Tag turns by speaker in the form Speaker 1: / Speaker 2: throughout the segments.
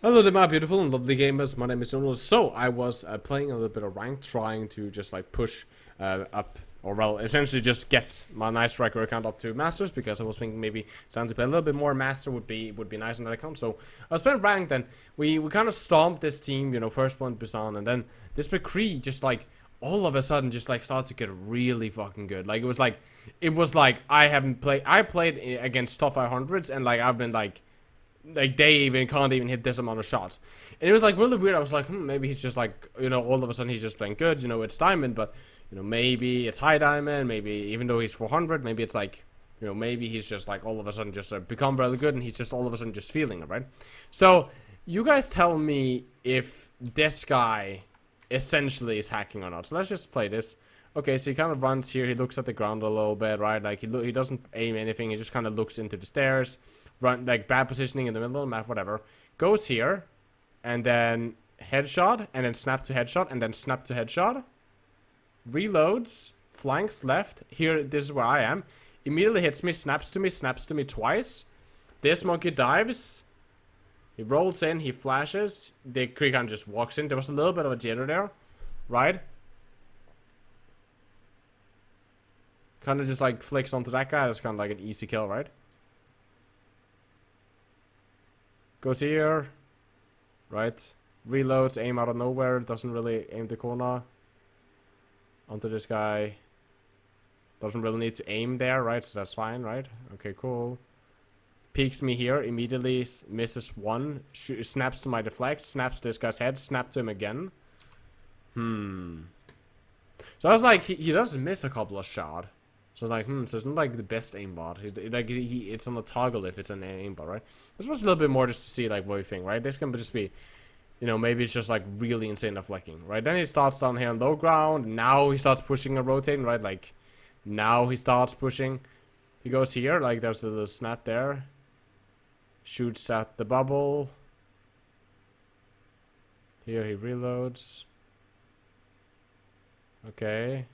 Speaker 1: Hello there, my beautiful and lovely gamers. My name is Jonal. So I was playing a little bit of rank, trying to just like push up, or well, essentially just get my nice striker account up to masters, because I was thinking maybe it's time to play a little bit more master would be nice on that account. So I was playing ranked, and we kind of stomped this team, first one Busan, and then this McCree just like all of a sudden just like started to get really fucking good. Like it was like I played against top 500s, and like I've been like they even can't even hit this amount of shots. And it was like really weird. I was like, maybe he's just like, all of a sudden he's just playing good. It's diamond, but maybe it's high diamond. Maybe even though he's 400, maybe it's like, maybe he's just like all of a sudden just become really good, and he's just all of a sudden just feeling it, right? So you guys tell me if this guy essentially is hacking or not. So let's just play this. Okay, so he kind of runs here. He looks at the ground a little bit, right? Like he doesn't aim anything. He just kind of looks into the stairs. Run like bad positioning in the middle of the map, whatever. Goes here, and then headshot, and then snap to headshot, and then snap to headshot. Reloads, flanks left. Here, this is where I am. Immediately hits me, snaps to me twice. This monkey dives. He rolls in, he flashes. The Kree kind of just walks in. There was a little bit of a jitter there, right? Kind of just like flicks onto that guy. That's kind of like an easy kill, right? Goes here, right? Reloads, aim out of nowhere, doesn't really aim the corner. Onto this guy. Doesn't really need to aim there, right? So that's fine, right? Okay, cool. Peeks me here, immediately misses one. Snaps to my deflect, snaps to this guy's head, snap to him again. So I was like, he does miss a couple of shots. So it's like, so it's not like the best aimbot. It's on the toggle if it's an aimbot, right? This was a little bit more just to see like what you think, right? This can just be, maybe it's just like really insane at flicking, right? Then he starts down here on low ground. Now he starts pushing and rotating, right? Like, now he starts pushing. He goes here, like there's a little snap there. Shoots at the bubble. Here he reloads. Okay.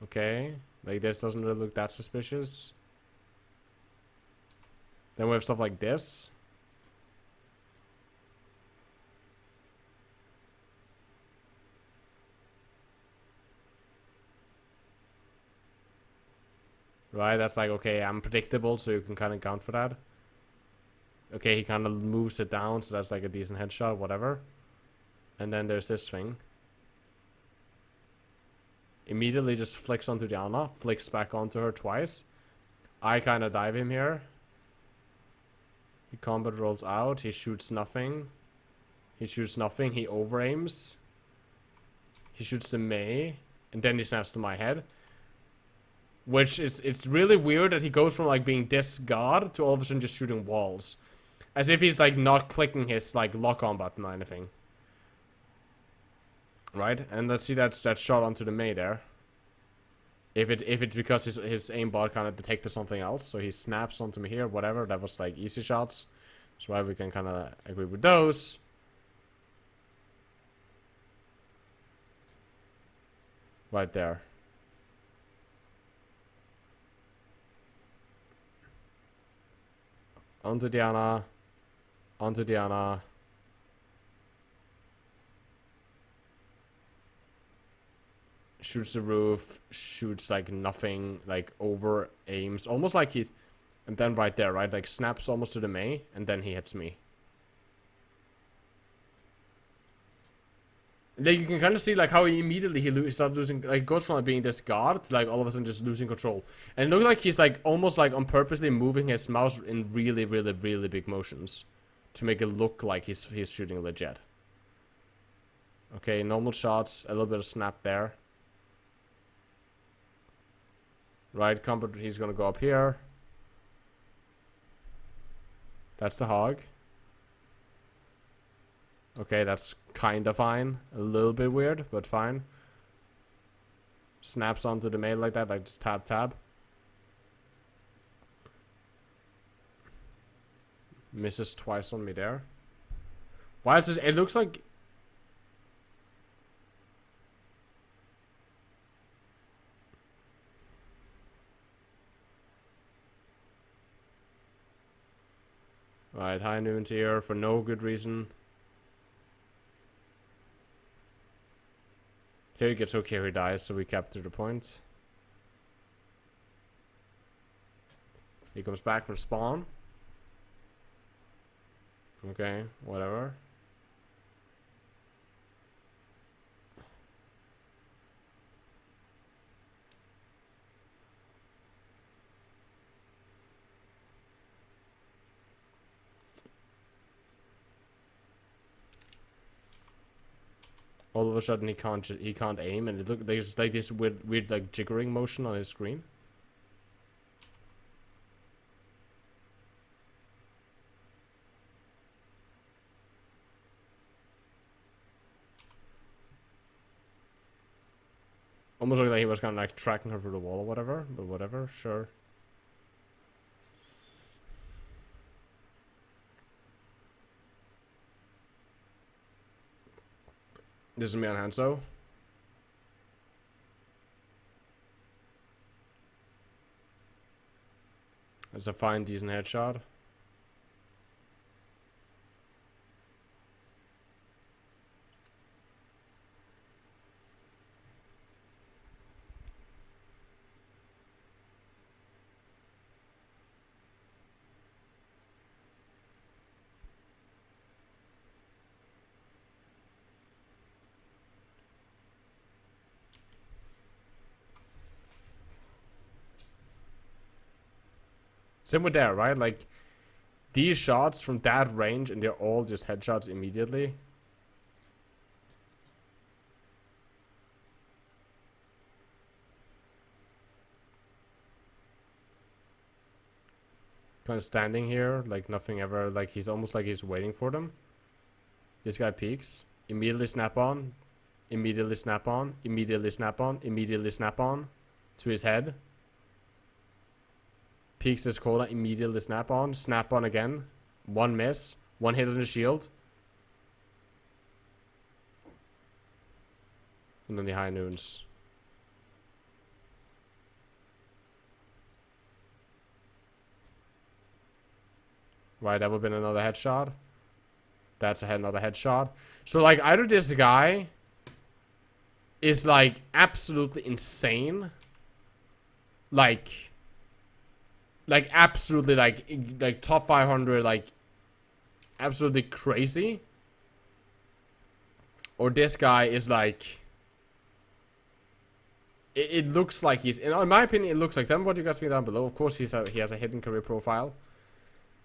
Speaker 1: Okay, like this doesn't really look that suspicious. Then we have stuff like this. Right, that's like, okay, unpredictable, so you can kind of count for that. Okay, he kind of moves it down, so that's like a decent headshot, whatever. And then there's this thing. Immediately just flicks onto Diana, flicks back onto her twice. I kind of dive him here. He combat rolls out, he shoots nothing. He shoots nothing, he over-aims. He shoots the Mei, and then he snaps to my head. Which is, it's really weird that he goes from like being this god to all of a sudden just shooting walls. As if he's like not clicking his like lock-on button or anything. Right? And let's see that shot onto the Mei there. If it's because his aimbot kind of detected something else, so he snaps onto me here, whatever. That was like easy shots. So why we can kind of agree with those. Right there. Onto Diana. Onto Diana. Shoots the roof, shoots like nothing, like over aims, almost like he's, and then right there, right, like snaps almost to the Mei, and then he hits me. Like you can kind of see like how he immediately he starts losing, like goes from like being this god to like all of a sudden just losing control, and it looks like he's like almost like on purposely moving his mouse in really, really, really big motions to make it look like he's shooting legit. Okay, normal shots, a little bit of snap there. Right, combat, he's gonna go up here. That's the hog. Okay, that's kinda fine. A little bit weird, but fine. Snaps onto the Mei like that, like just tab. Misses twice on me there. Why is this? It looks like Right, high noons here for no good reason. Here he gets hook, here he dies, so we capture the point. He comes back from spawn. Okay, whatever. All of a sudden he can't aim, and there's like this weird like jiggering motion on his screen. Almost like he was kind of like tracking her through the wall or whatever, but whatever, sure. This is me on Hanso. That's a fine, decent headshot. Same with there, right? Like, these shots from that range, and they're all just headshots immediately. Kind of standing here, like nothing ever, like he's almost like he's waiting for them. This guy peeks, immediately snap on, immediately snap on, immediately snap on, immediately snap on to his head. Peeks this corner, immediately snap on again. One miss, one hit on the shield. And then the high noons. Right, that would have been another headshot. That's another headshot. So, like, either this guy is, like, absolutely insane. Like absolutely, like top 500, like, absolutely crazy. Or this guy is, like... It looks like he's... In my opinion, it looks like... Tell me what you guys think down below. Of course, he has a hidden career profile.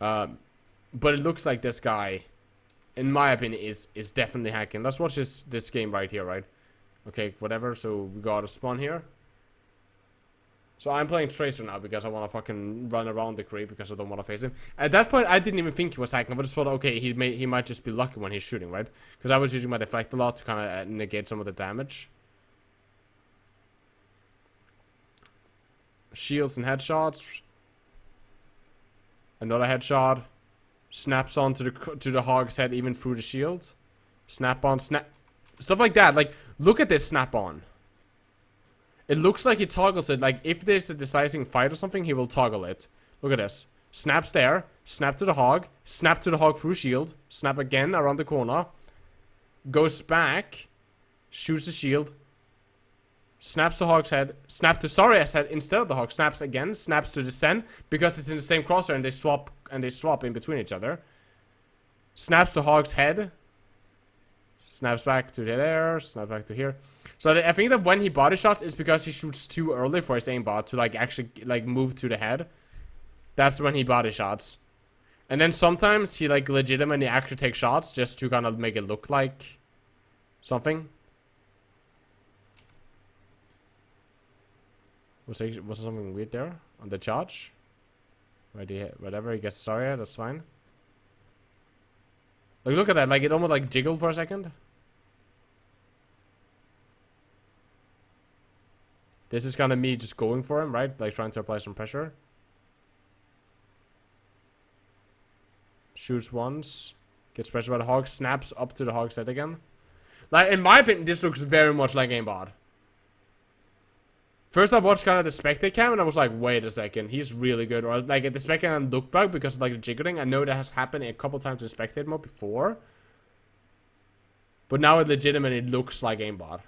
Speaker 1: But it looks like this guy, in my opinion, is definitely hacking. Let's watch this game right here, right? Okay, whatever. So we got a spawn here. So I'm playing Tracer now because I want to fucking run around the creep because I don't want to face him. At that point, I didn't even think he was hacking. I just thought, okay, he might just be lucky when he's shooting, right? Because I was using my deflect a lot to kind of negate some of the damage. Shields and headshots. Another headshot. Snaps on to the hog's head even through the shield. Snap on, snap. Stuff like that. Like, look at this snap on. It looks like he toggles it. Like, if there's a decisive fight or something, he will toggle it. Look at this. Snaps there. Snap to the hog. Snap to the hog through shield. Snap again around the corner. Goes back. Shoots the shield. Snaps the hog's head. Snap to Saria's head instead of the hog. Snaps again. Snaps to the Sen. Because it's in the same crosshair and they swap in between each other. Snaps the hog's head. Snaps back to there. Snaps back to here. So I think that when he body shots, it's because he shoots too early for his aimbot to like actually like move to the head. That's when he body shots. And then sometimes he like legitimately actually takes shots just to kind of make it look like something. Was something weird there on the charge? Whatever, he gets sorry, that's fine. Like, look at that, like it almost like jiggled for a second. This is kind of me just going for him, right? Like trying to apply some pressure. Shoots once. Gets pressure by the hog. Snaps up to the hog's head again. Like, in my opinion, this looks very much like aimbot. First I watched kind of the spectate cam and I was like, wait a second, he's really good. Or like at the spectate cam look bug because of like the jiggling. I know that has happened a couple times in spectate mode before. But now it legitimately looks like aimbot.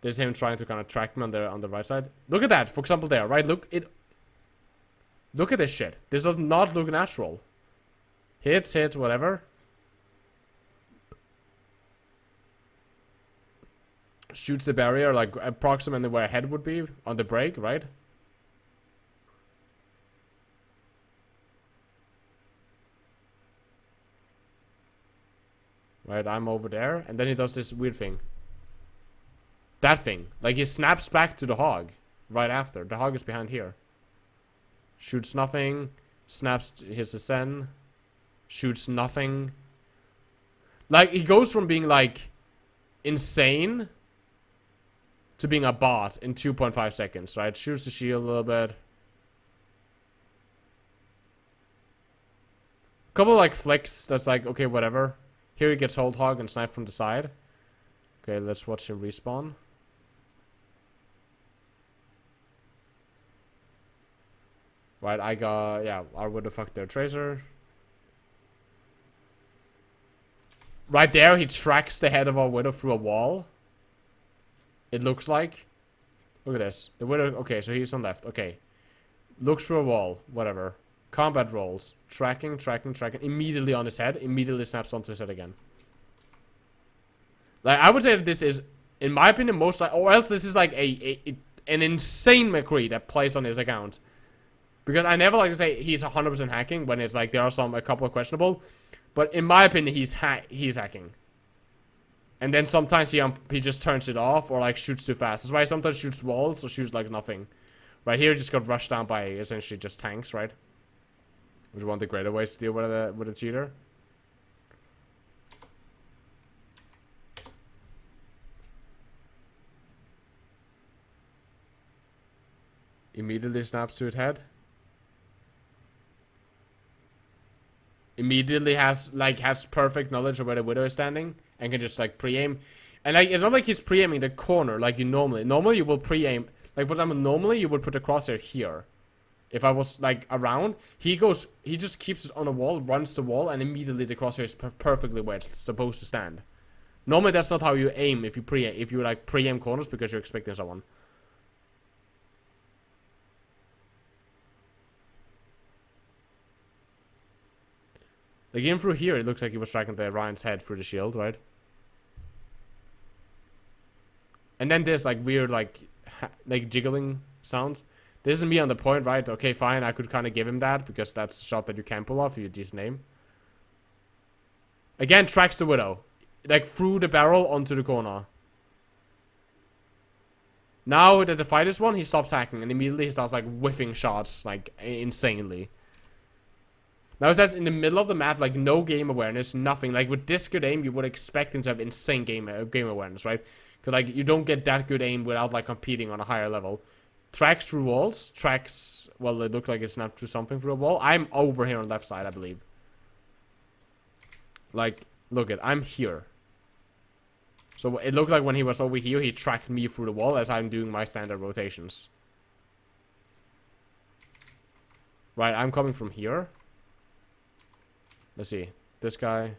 Speaker 1: There's him trying to kind of track me on the right side. Look at that, for example there, right? Look at this shit. This does not look natural. Hit, whatever. Shoots the barrier like approximately where a head would be on the break, right? Right, I'm over there, and then he does this weird thing. That thing. Like he snaps back to the hog right after. The hog is behind here. Shoots nothing. Snaps his ascend. Shoots nothing. Like he goes from being like insane to being a bot in 2.5 seconds, right? Shoots the shield a little bit. Couple like flicks that's like, okay, whatever. Here he gets hold hog and snipe from the side. Okay, let's watch him respawn. Right, I got, yeah, or what the fuck their tracer. Right there, he tracks the head of our widow through a wall. It looks like. Look at this. The widow, okay, so he's on left. Okay. Looks through a wall, whatever. Combat rolls. Tracking. Immediately on his head. Immediately snaps onto his head again. Like, I would say that this is, in my opinion, most like, or else this is like an insane McCree that plays on his account. Because I never like to say he's 100% hacking when it's like there are a couple of questionable. But in my opinion, he's hacking. And then sometimes he just turns it off or like shoots too fast. That's why he sometimes shoots walls or shoots like nothing. Right here, he just got rushed down by essentially just tanks, right? Which is one of the greater ways to deal with a cheater. Immediately snaps to its head. Immediately has perfect knowledge of where the widow is standing and can just like pre-aim. And like it's not like he's pre-aiming the corner like you normally you will pre-aim, like for example, normally you would put the crosshair here. If I was like around, he just keeps it on a wall, runs the wall, and immediately the crosshair is perfectly where it's supposed to stand. Normally that's not how you aim if you like pre-aim corners because you're expecting someone. Like even through here, it looks like he was tracking the Ryan's head through the shield, right? And then there's like weird like jiggling sounds. This is me on the point, right? Okay, fine. I could kind of give him that because that's a shot that you can pull off if you decent aim. Again, tracks the widow, like through the barrel onto the corner. Now that the fight is won, he stops hacking and immediately he starts like whiffing shots like insanely. Now that's in the middle of the map, like no game awareness, nothing. Like with this good aim, you would expect him to have insane game awareness, right? Because like you don't get that good aim without like competing on a higher level. Tracks through walls, well, it looked like it snapped through something through a wall. I'm over here on left side, I believe. Like, look at, I'm here. So it looked like when he was over here, he tracked me through the wall as I'm doing my standard rotations. Right, I'm coming from here. Let's see. This guy.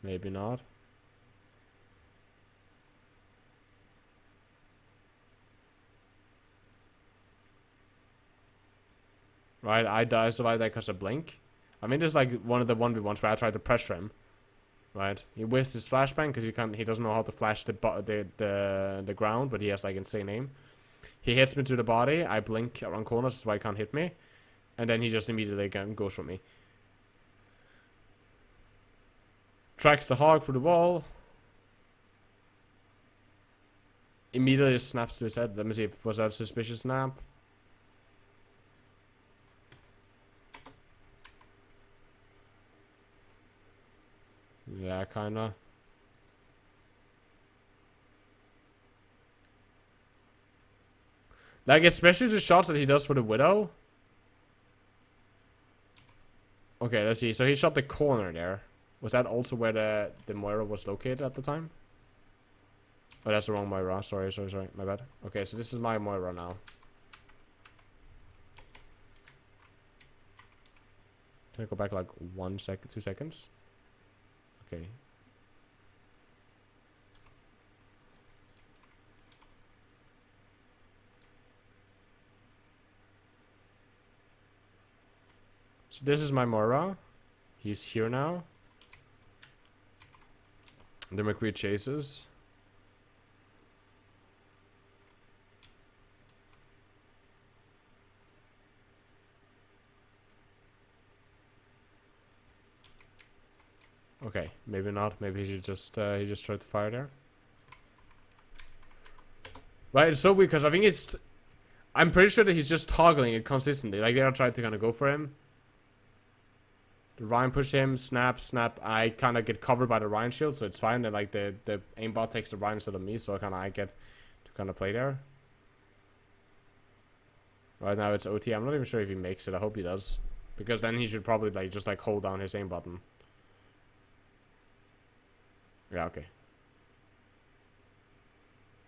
Speaker 1: Maybe not. Right, I survived that because of blink. I mean, there's like one of the 1v1s where I tried to pressure him. Right, he whiffs his flashbang because he doesn't know how to flash the ground, but he has like insane aim. He hits me to the body. I blink around corners, so he can't hit me. And then he just immediately again goes for me. Tracks the hog through the wall. Immediately snaps to his head. Let me see if was that a suspicious snap. Yeah, kinda. Like, especially the shots that he does for the widow. Okay, let's see. So he shot the corner there. Was that also where the Moira was located at the time? Oh, that's the wrong Moira. Sorry. My bad. Okay, so this is my Moira now. Can I go back like 1 second, 2 seconds? Okay. So this is my Moira. He's here now. The McCree chases. Okay, maybe not. Maybe he just tried to fire there. Right, it's so weird because I think it's. I'm pretty sure that he's just toggling it consistently. Like they're trying to kind of go for him. The Ryan push him, snap. I kind of get covered by the Ryan shield, so it's fine. And like the aimbot takes the Ryan instead of me, so I get to kind of play there. Right now it's OT. I'm not even sure if he makes it. I hope he does, because then he should probably like just like hold down his aim button. Yeah, okay.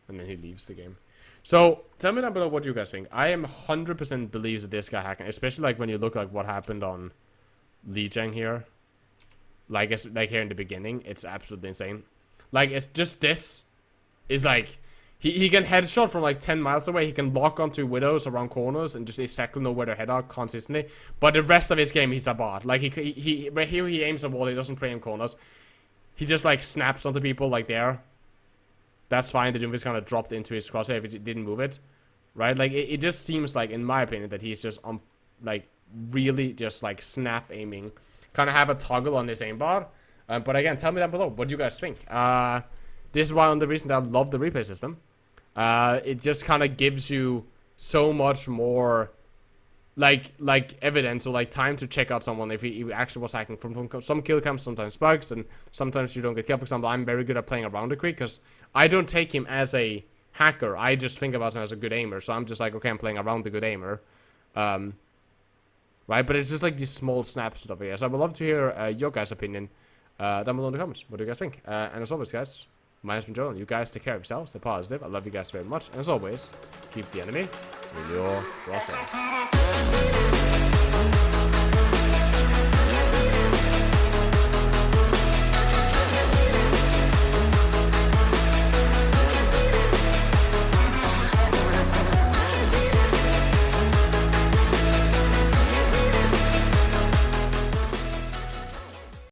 Speaker 1: And then he leaves the game. So tell me down below what you guys think. I am 100% believes that this guy hacking, especially like when you look like what happened on Lijiang here. Like it's like here in the beginning, it's absolutely insane. Like it's just this is like he can headshot from like 10 miles away. He can lock onto widows around corners and just exactly know where their head are consistently. But the rest of his game, he's a bot. Like he right here he aims a wall. He doesn't pre-aim corners. He just like snaps onto people like there. That's fine. The Doomfist kind of dropped into his crosshair if it didn't move it, right? Like it just seems like, in my opinion, that he's just like really just like snap aiming, kind of have a toggle on his aimbot. But again, tell me down below what do you guys think. This is one of the reasons that I love the replay system. It just kind of gives you so much more like evidence or like time to check out someone if he actually was hacking from some kill cams, sometimes bugs, and sometimes you don't get killed. For example, I'm very good at playing around the creek because I don't take him as a hacker. I just think about him as a good aimer. So I'm just like, okay, I'm playing around the good aimer. Right? But it's just like these small snaps and stuff here. So I would love to hear your guys' opinion down below in the comments. What do you guys think? And as always, guys, my name's been Jonal. You guys take care of yourselves. Stay positive. I love you guys very much. And as always, keep the enemy in your crosshairs.